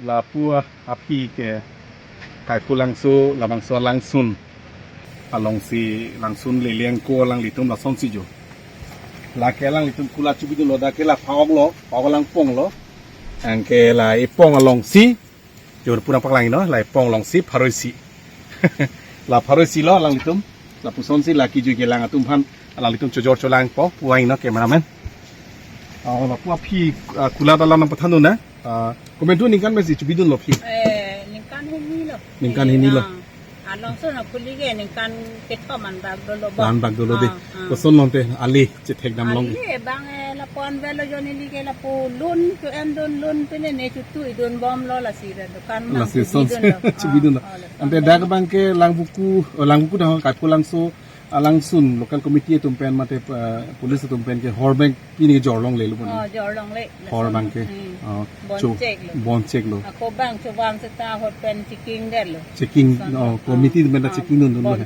la pua api ke kai pu langsu la bangso langsun along si langsun le liang ko lang litum la son si jo la ke lang litum kula chubi do lo da ke la phawak lo phawak lang pong lo ang ke la ipong along si jo pura pak lang no la ipong along si pharoi si la pharoi si lo lang litum la puson si la ki ju ke lang atum phan la litum chojor cholang po puai no cameraman la pua phi kula da lang pathan na komentu ningkan mesi chubi do lo phi ningkan hini lo along so na puli ge ningkan ketho man bag dolo ban bag dolo de koson lonte ali che thek dam long ali bang la pon velo joni li ge la po lun to em don lun pene ne tu idon bom lo la sira dukan ma la si son chubi do ante dag bang ke langbuku da ka ko langso alangsun local committee tumpen mate police tumpen ke hor bank pini jorlong le lu jorlong le hor bank ke bon check lo ko bang cho bang seta hot pen checking committee mena checking nun lo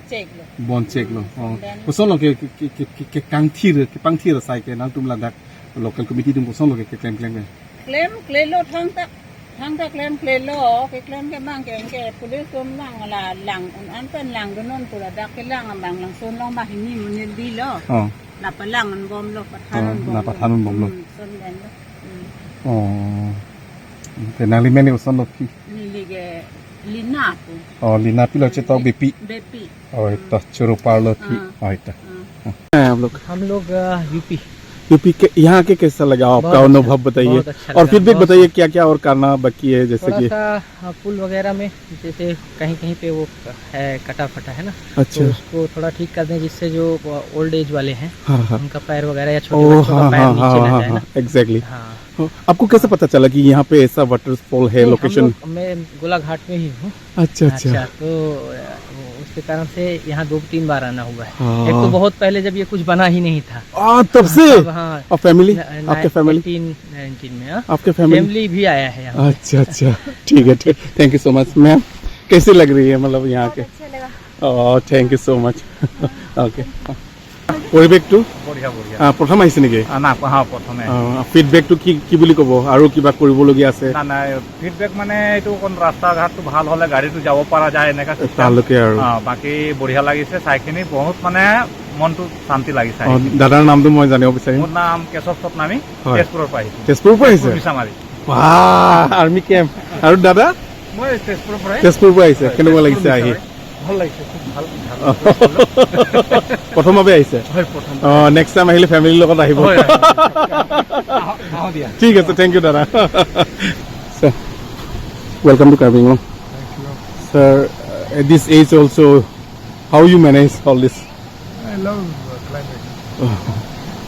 bon check lo ko son lo ke kang thir ke pang thir sai ke nang tum la dak local committee tum ko son lo ke claim lo thang ta claim lo ke claim ke bang ke police tum lang la lang an pen lang donon pura dak ke lang bang lang son long ba hini mun di lo la palang an bom lo pathan bom lo son den lo te nang li meni son lo ki ni ge lina lina pi lo che to bepi ita churu par lo ki ita हम लोग यूपी के यहाँ के कैसा लगा आपका अनुभव बताइए और फीडबैक बताइए क्या क्या और करना बाकी है जैसे कि पुल वगैरह में जैसे कहीं कहीं पे वो है कटा फटा है ना अच्छा तो उसको थोड़ा ठीक कर दें जिससे जो ओल्ड एज वाले हैं उनका पैर वगैरह या छोटे ओह बच्चों का पैर नीचे ना जाए ना एग्जैक्टली आपको कैसे पता चला कि यहाँ पे ऐसा वाटरफॉल है लोकेशन मैं गोला घाट में ही हूँ अच्छा तो उसके कारण से यहाँ 2-3 बार आना हुआ है एक तो बहुत पहले जब ये कुछ बना ही नहीं था तब से हाँ फैमिली आपके फैमिली 19 में आपके फैमिली भी आया है यहाँ अच्छा ठीक है thank you so much ma'am कैसी लग रही है मतलब यहाँ के thank you so much okay পৰিৱেশটো প্ৰথম আহিছে নেকি প্ৰথমে ফিডবেকটো কি বুলি ক'ব আৰু কিবা কৰিবলগীয়া আছে নাই ফিডবেক মানে এইটো কোন ৰাস্তা ঘাটটো ভাল হ'লে গাড়ীটো যাব পৰা যায় এনেকা তালৈকে আৰু বাকী বঢ়িয়া লাগিছে চাইখিনি বহুত মানে মনটো শান্তি লাগিছে দাদাৰ নামটো মই জানিব বিচাৰিম মোৰ নাম কেশৱ সতনামী তেজপুৰৰ পৰা আহিছোঁ তেজপুৰৰ পৰা আহিছে মিছামাৰী আৰ্মি কেম্প আৰু দাদা মই তেজপুৰৰ পৰা আহিছে কেনেকুৱা লাগিছে আহি ভাল লাগিছে খুব ভাল প্ৰথমভাৱে আহিছে নেক্সট টাইম আহিলে ফেমিলিৰ লগত আহিব ঠিক আছে থেংক ইউ দাদা welcome to Karbi Anglong sir at this age also how you manage all this I love climbing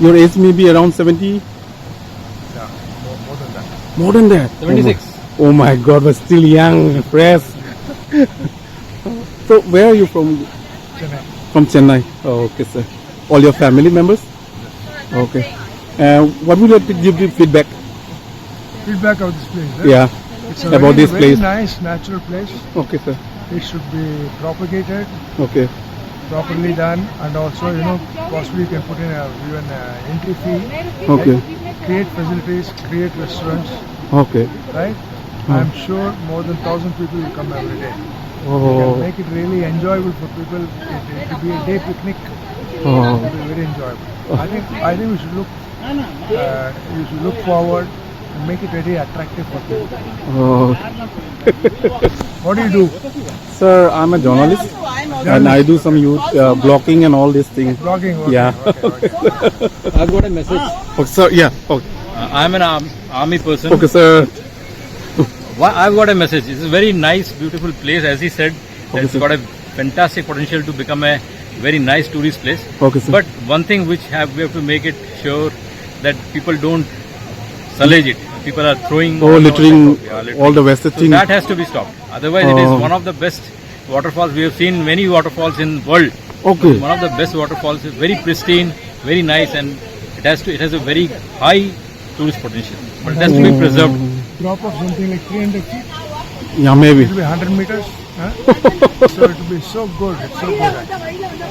your age may be around 70 more than that 76 oh my god but still young fresh so where are you from Chennai. From Chennai. Oh, okay, sir. All your family members? Okay. What would you like to give the feedback? Feedback of this place. Right? Yeah. It's a about this very place. nice natural place. Okay, sir. It should be propagated, Okay. properly done, and also possibly you can put in even entry fee. Okay. Create facilities, create restaurants. Okay. Right. I'm sure more than 1,000 people will come every day. Oh. Make it really enjoyable for people. It will be a day picnic. It will be very enjoyable. I think we should look forward and make it very attractive for people. Oh. What do you do? Sir, I'm a journalist and I do some youth blogging and all these things. Blogging. Okay, Yeah. Okay. I've got a message Okay, sir. Yeah. Okay. I'm an army person Okay, sir. I've got a message. It's a very nice, beautiful place. As he said, it's got a fantastic potential to become a very nice tourist place. Okay, sir. But one thing which we have to make it sure that people don't salage it. People are throwing littering littering. all the wasted So things. that has to be stopped. Otherwise, it is one of the best waterfalls. We have seen many waterfalls in world. Okay. One of the best waterfalls. Is very pristine, very nice, and it has a very high tourist potential. But it has to be preserved. Drop of something like 300 feet. Yeah, maybe. It will be 100 meters. Huh? So it will be so good. It's so good.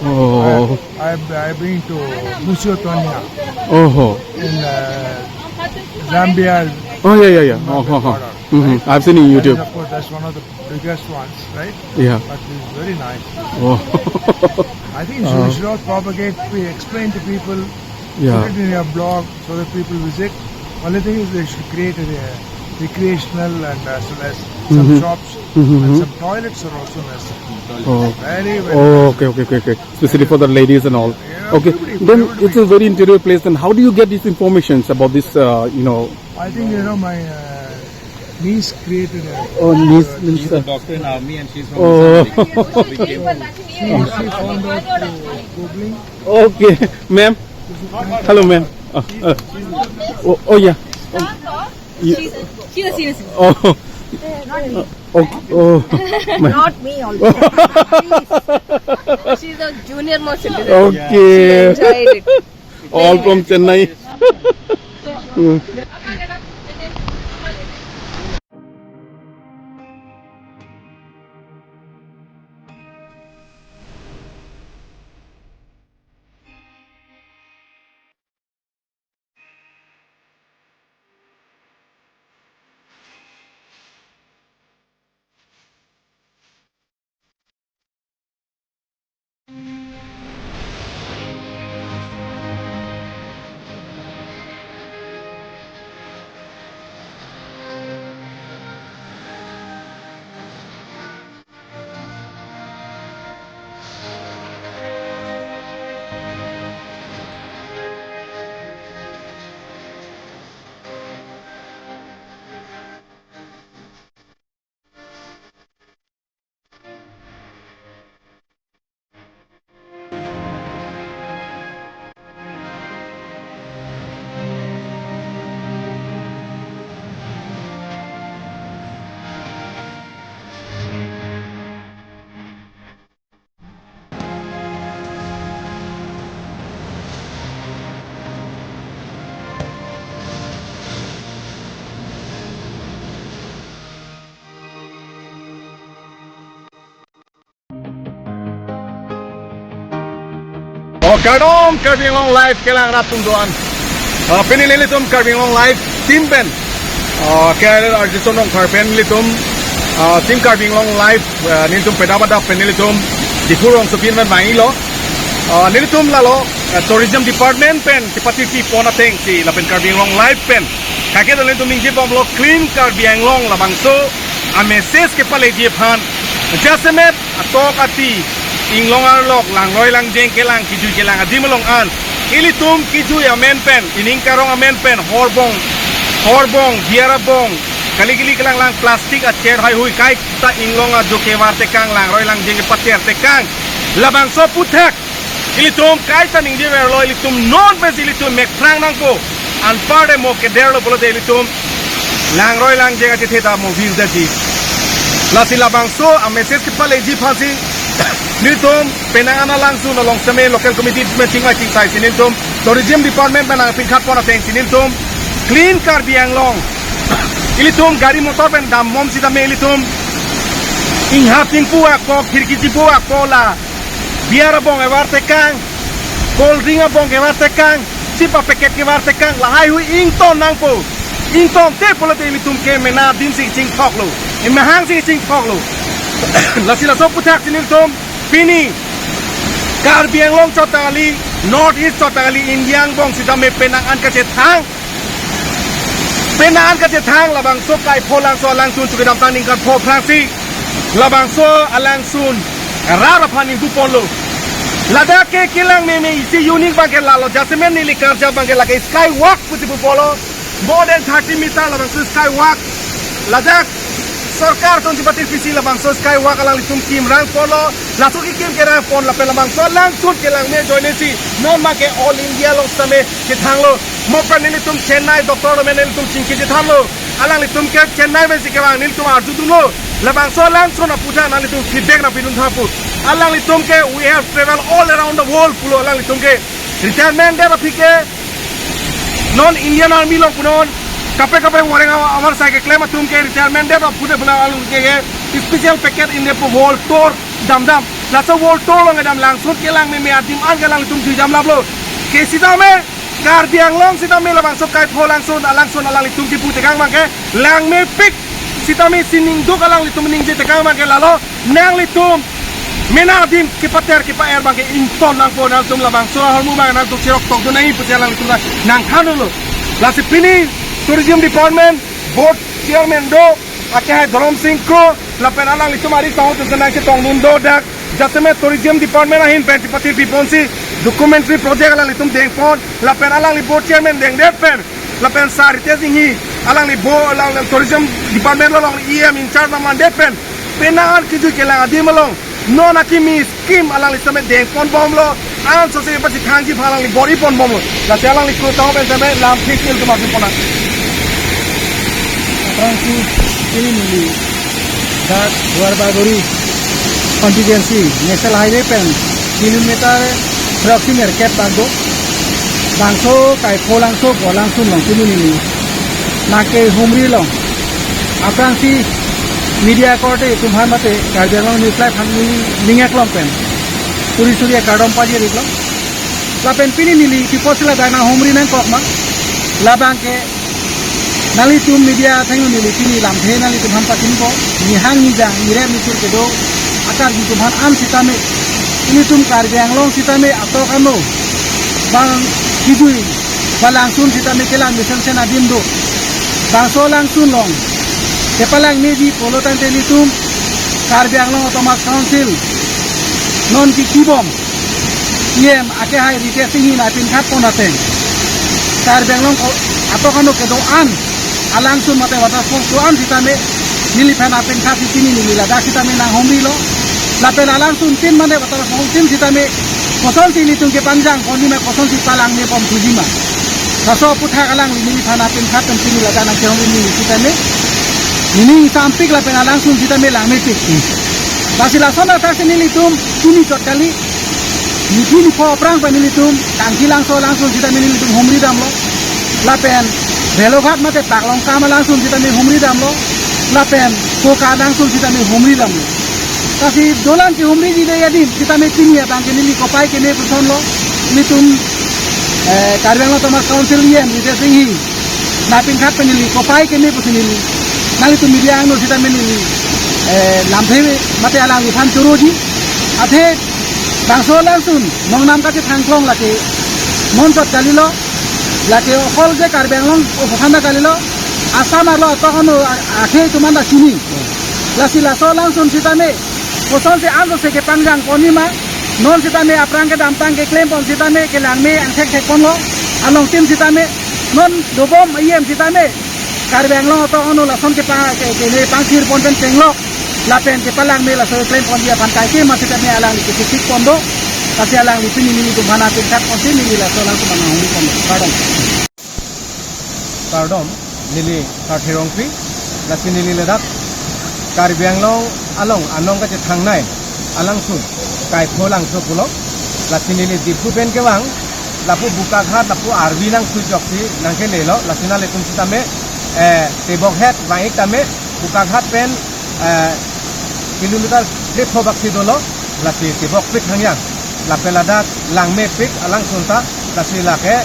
Oh. I've been to Museo Tonya Oh. in Zambia. Oh, yeah. Oh. I've seen in And YouTube. of course, that's one of the biggest ones, right? Yeah. But it's very nice. Oh. I think you should all propagate, explain to people, Yeah. put it in your blog so that people visit. Only thing is they should create a recreational and as well as some shops and some toilets are also necessary. Oh. Very, very Oh, okay. Especially for the ladies and all. Yeah, Okay. everybody- Then everybody. it's a very interior place. Then how do you get these informations about this? I think, my niece created a... Oh, niece. She's a doctor in army and she's from Oh. Mozambique. We came She found out through Googling. Okay, ma'am. Hello, ma'am. Oh, yeah. She's a senior citizen. Oh. Oh. Not me also. She's a junior most citizen. Okay. Enjoyed it. All from Chennai. Oh, Kardom, Karbing Long Life, kailangan natin doon. Pinili nitom Karbing Long Life, Team Ben. Kaya artison ng Karpen nitom, Team Karbing Long Life, nitom pedabada penilitom, difurong supin man mailo. Nilitom lalo, Tourism Department pen, tipati si Ponateng, si Lapen Karbing Long Life pen. Kaya doon nitom mingjip ang lo clean Karbing Long labangso, ameses ke pale jephan, jasemet atok ati, inglong arlok lang roy lang jeng kelang kiju kelang adi melong an ilitum kiju ya men pen ining karong amen pen horbong biarabong kali-kali kelang lang plastik at chair hai hui kai ta inglong a joke warte kang lang roy lang jeng patier tekang labang so puthak ilitum kai ta ning je verlo ilitum non bes ilitum mek prang nang ko an parde mo ke derlo bolo de ilitum lang roy lang jeng ati theta mo views dati lasi labang so a message ke pale ji phasi Niltum penangana langsung nolong seme local committee meeting mai ting sai siniltum tourism department penang pingkat pona teng siniltum clean Karbi Anglong ilitum gari motor pen dam mom sida me ilitum ingha tingpua ko khirki tipua ko la biara bong ewar tekang cold drink bong ewar tekang sipa paket ke war tekang lahai hui ington nangpo ington te polote ilitum ke mena din si ching thok lo imahang si ching thok lo lasila so puthak siniltum Pini Karbi Anglong Chotangali North East Chotangali Indiang Bong sida me penangan ka thang labang so kai pholang so alang sun sugidam taning kan pho phrangsi labang so alang sun rara phani du ponlo lada ke kilang me isi unique bangke lalo jasmen nili karja bangke lage skywalk puti polo more than 30 meter labang so skywalk lada सरकार तो जिबाती फिसी लबांग सो sky walk along लितुम कीम रंग follow lasso की कीम के रंग फोन लपे लबांग सो लांग सुट के लांग में जोइने सी नॉन मा के ऑल इंडिया लोग समे के थांगलो मोपर ने लितुम चेन्नई डॉक्टर में ने लितुम चिंकी जे थांगलो अलांग लितुम के चेन्नई में सिके वांग लितुम आरजू दुलो लबांग सो लांग सो ना पूजा ना लितुम फीडबैक ना पिनुन थापु अलांग लितुम के we have travel all around the world पुलो अलांग लितुम के रिटायरमेंट दे रफिके नॉन इंडियन आर्मी लोग पुनोन kape wareng amar sa ke claim atum ke retirement date of pude bula alun ke special packet in the world tour dam la so world tour long dam lang sut ke lang me adim an ke lang tum jam lablo ke sida me Karbi Anglong sida me labang so kai pholang sun alang tum ti pute kang mang ke lang me pik sitami sining do kalang litum ning je tekang ma ke lalo nang litum mena dim ki pater ki pa air bang ke inton nang po nang tum labang so hormu bang nang tu sirok tok do nai putia lang litum nang khanulo la si pini tourism department board chairman do ake hai Dharam Singh ko la penalang litum ari tahu tu nang ke tong nun do dak jasme tourism department ahin pati piponsi documentary project alang litum deng pon la penalang li board chairman deng det pen la pen sari tezingi alang li bo alang tourism department long EM in charge man det pen penangan kiju kelang adim long non akimi scheme alang li samet deng pon bom lo an so se pasi khangji phalang li bori pon bom la telang li ko tahu pen same lam fikil tu masu pona Francis ini that Warbagori contingency national highway pen kilometer approximate cap bago bangso kai polangso bolangso long ini nake humri long apransi media korte tumhar mate karjalong news live hamni ningak long pen turi surya kadom paji riklong la pen pini nili kiposila dana humri nang kokma la bangke nali tum media thangu nili pini lamthe nali tumham patin ko nihang nijang nire mitur kedo akar di tumhan an sitame ini tum karjalong sitame atokano bang kidui balangsun sitame kelang mission sena dindo bangso langsun long kepalang neji polotan telitum karjalong otomat council non ki kibom iem ake hai rite singi na pin khat ponate karjalong atokano kedo an alangsun mate waterfall to an sitame nili phana pin khat sitini nili lada sitame na homri lo lapen alangsun tin mane waterfall tin sitame koson tili tung ke panjang koni me koson si palang ne pom tujima kaso putha kalang nili phana pin khat tum sini lada na homri nili sitame nini sampik lapen alangsun sitame langme tik basila sona taksi nili tum tuni chotali nili pho prang pa nili tum tangki langsun sitame nili tum homri dam lo lapen Beloghat mate taklong kama langsung kita me humri dam lo lapen ko ka langsung kita me humri dam lo kasi dolan ki humri di ya din kita me tini ya tang nili kopai ke ne puson lo litum karyango tomas council yen ite singi napin khat pe nili kopai ke ne puson nili nali tu media angno kita me nili lambe mate alang ifan churoji athe bangso langsung nong nam ka ke thangklong lake mon tot kalilo lake hol je karbenglong ofanda kalilo asam arlo tokono akhe tumanda sini lasila so langsung sitame koson se ando se ke pangjang konima non sitame aprang ke dampang ke claim pon sitame ke langme anthek thek pon lo along tim sitame non dobom iem sitame karbenglong tokono lason ke pa ke ne pangkhir pon pen tenglo lapen ke palang me la so claim pon dia pantai ke ma sitame alang ke tik pondo kasi alang lipini nili tumhana tingkat pon nili la so langsung mana honi pon Kardom nili kathirongpi lasi nili ledak karbianglong along anong ka thangnai alangsun kai pholang so pulo lasi nili dipu pen kewang lapu buka ghat lapu arbi nang sujokti nangke lelo lasina letum sitame tebok het baik tame buka ghat pen kilometer de phobak sidolo lasi tebok pik hangyang lapeladak langme pik alangsun ta lasi lake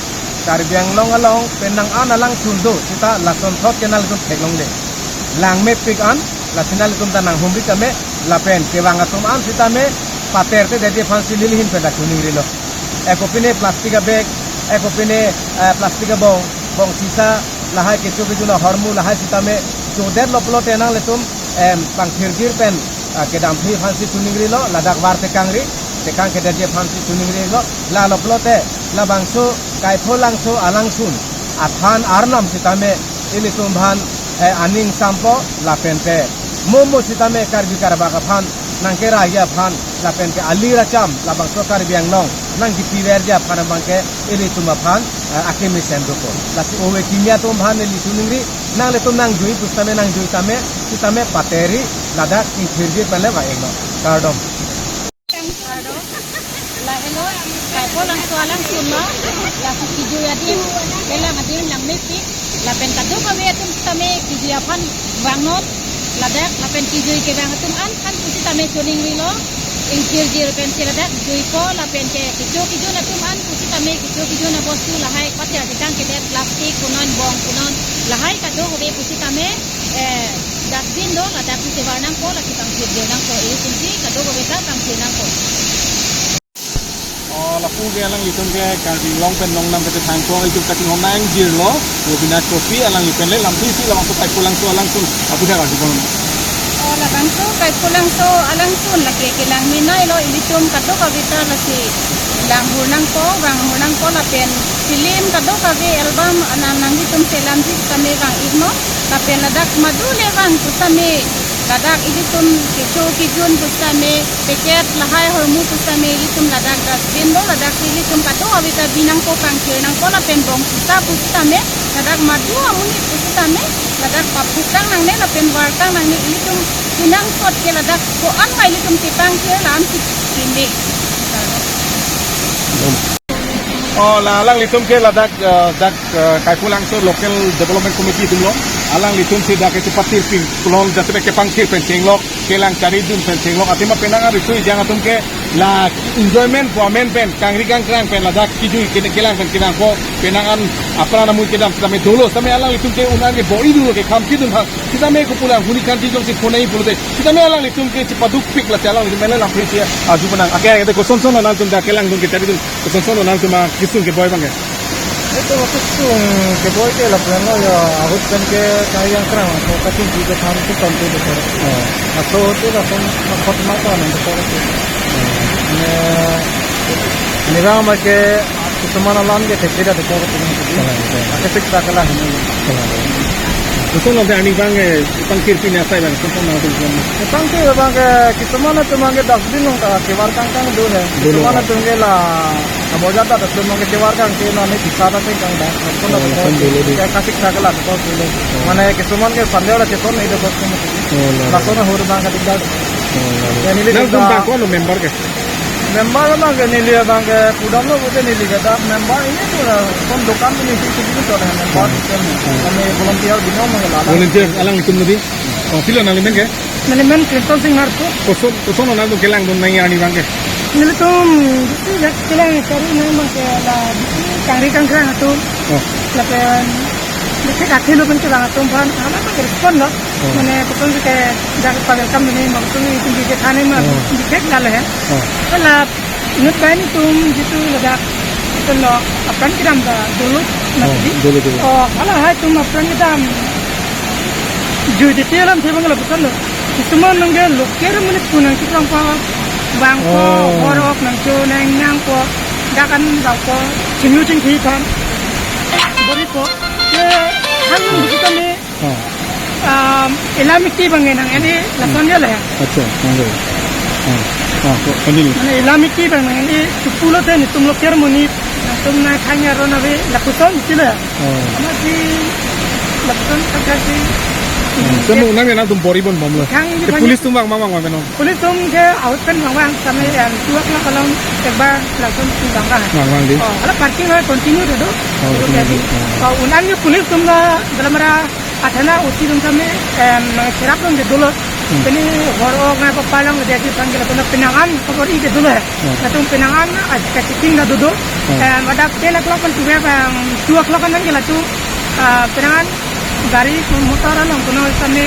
karbianglong along penang an alang sundo kita lason thot kenal tum theklong de langme pik an lasinal tum tanang humri tame lapen kewang atum an sitame pater te dede fansi lilhin peda kuning rilo ekopine plastika bag ekopine plastika bong sisa lahai ke chobi juna hormu lahai sitame choder loplo tenang letum pangkhirgir pen ke damphi fansi kuning rilo ladak war te kangri tekang ke dede fansi kuning rilo la loplo te la bangso kai pholangso alangsun athan arnam sitame ilitum bhan aning sampo lapente momo sitame karbi karbaka phan nangkera ya phan lapente alira cham labangso karbiang long nang dipiwerja phan bangke ilitum phan akemi sendoko lati owe kimia tum bhan lituningri nang letum nang jui pustame nang jui tame sitame pateri ladak inkhirji pale ba egno kardom Hello, kai polang soalang sunno, la kiju yadim, kela ngadim lang mepi, la pen kadu kami atum tame kiju yapan wangot, la dak la pen kiju ke wang atum an kan kusi tame suning wilo, ingkir jir pen siradak jui ko la pen ke kiju na tum an kusi tame kiju na bostu la hai patya dikang ke det plastik kunon bong kunon la hai kadu kami kusi tame dak din do la dak ti warnang ko la kitang video nang ko ilitum ti kado ko kita tang nang ko là phu cái lang litum cái càng thì long pen long nam cái thang ko itu cutting hom nang jir lo bina kopi alang lipen le lam ti lam tu kai pulang so lang sun apu dah ka dibon la bang so kai pulang so alang sun la ke lang minai lo ilitum kado ko kita la si lang hurnang ko bang hurnang ko la pen film kado ka vi album anang litum selam ti kami bang igno ka pen la dak madu le bang tu kami ladak ilitum kijun kusame peket lahai hormu kusame ilitum ladak dasbin do ladak ilitum kato awita binang ko kangkir nang ko la penbong kita kusame ladak madu amuni kusame ladak papukang nang ne la penwartang nang ni ilitum binang kot ke ladak ko an mai ilitum tipang ke lam tikindi la alang litum ke ladak dak kai pulang so local development committee tum lo alang litum si dak ke patir pin kulon jate ke pangkir pencing lok kelang cari dun pencing lok atima penanga risu jangan tum ke la enjoyment po amen pen kangri kang krang pen ladak kiju ke kelang pen kinang ko penangan apa namu ke dam tame dolo tame alang litum ke unan ke boi dulu ke kam kidun ha kita me ko pulang huni kan tijong si phonai pulude kita me alang litum ke cipaduk pik la chalang litum mele lam pria aju penang ake ko son son nan tum da kelang dun ke cari dun son son nan tum kisun ke boy bang itu waktu itu ke boy ke la plano ya ahut kan ke kaya kerang so kating juga tham tu kan tu betul atau tu lah kan makot makot nanti kalau tu ne rama ke semana lam ke tidak ada kalau tu ada fikir kalah ini son nanti ani bang pangkir pin asai bang son nan tum pangkir bang ke kita mana tu bang ke dasbin nong ka kewar kang dulu hai kita mana tu ke la Abo jata tak semua ke kewar kang ke nani bisa tak kang dah kon la ke kasih sakala tu dulu mana ke semua ke pandai lah ceton itu bos kamu langsung hur bang ke tinggal ini nang tum bang ko member ke member bang ke nili bang ke pudam lo bote nili ke tak member ini tu kon dukan ni sisi tu ada member kami volunteer bino mengelala volunteer alang litum nadi oh sila nalimen ke nalimen Clinton Singh Marco koson nan tum kelang dun nai ani bang ke nilitum itu kelang cari nama ke la kangri kangkang tu lapen Dekat akhir lu pun kita ngatum pan, apa nak respon lo, mana betul ke jangan pada kami ni, betul ni tinggi ke thane mah, dekat dah lah. Kalau ingat kan itu gitu ledak, itu lo apa kita dah dulu, oh kalau hai tu apa kita jadi tialam siapa kalau betul lo, semua nenggal lo, kira mana pun yang kita apa bangko, borok, nangco, nangko, dah kan bangko, cinggu kita, beripo. Hangun kita ni Islamic tea bang nang ini lasan dia lah ya. अच्छा मंगे continue mana Islamic tea bang nang ini 10 tahun ni tum lo kira muni tum na khanya rona be lakusan sila. Masih lakusan kasi semua nang nang tum bori bon mamla police tum bang mamang bang police tum ke out kan bang sampai yang dua kali kalau tebak langsung bang kan. Bang di. Oh, kalau parking lah continue dulu. Jadi, kalau unangnya police tum lah dalam merah adana usi tum kami serap tum dulu. Ini orang apa palang dia panggil apa penangan kabur ini dulu. Satu penangan ada cicing dah dulu. Ada 10 o'clock kan juga bang 2 o'clock kan kita tu penangan गाड़ी मोटर ना कोनो तने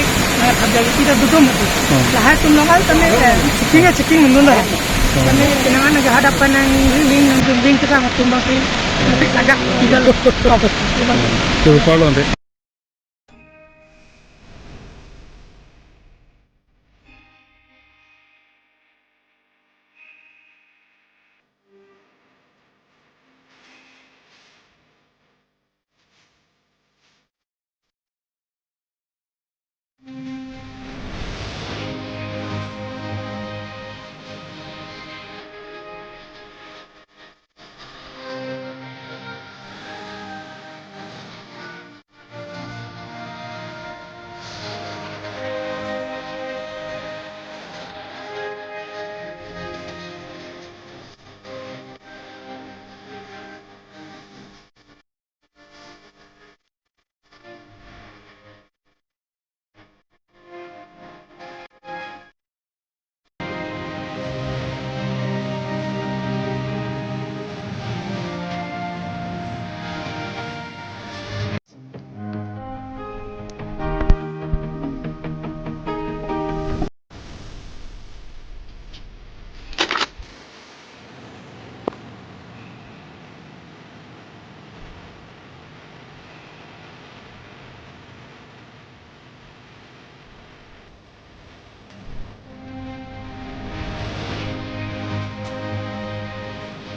खजा kita duduk mesti lah tu normal tane checking mundur lah tane kenangan ke hadapan yang link kita tumbang ke agak tidak tu follow ande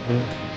Yeah.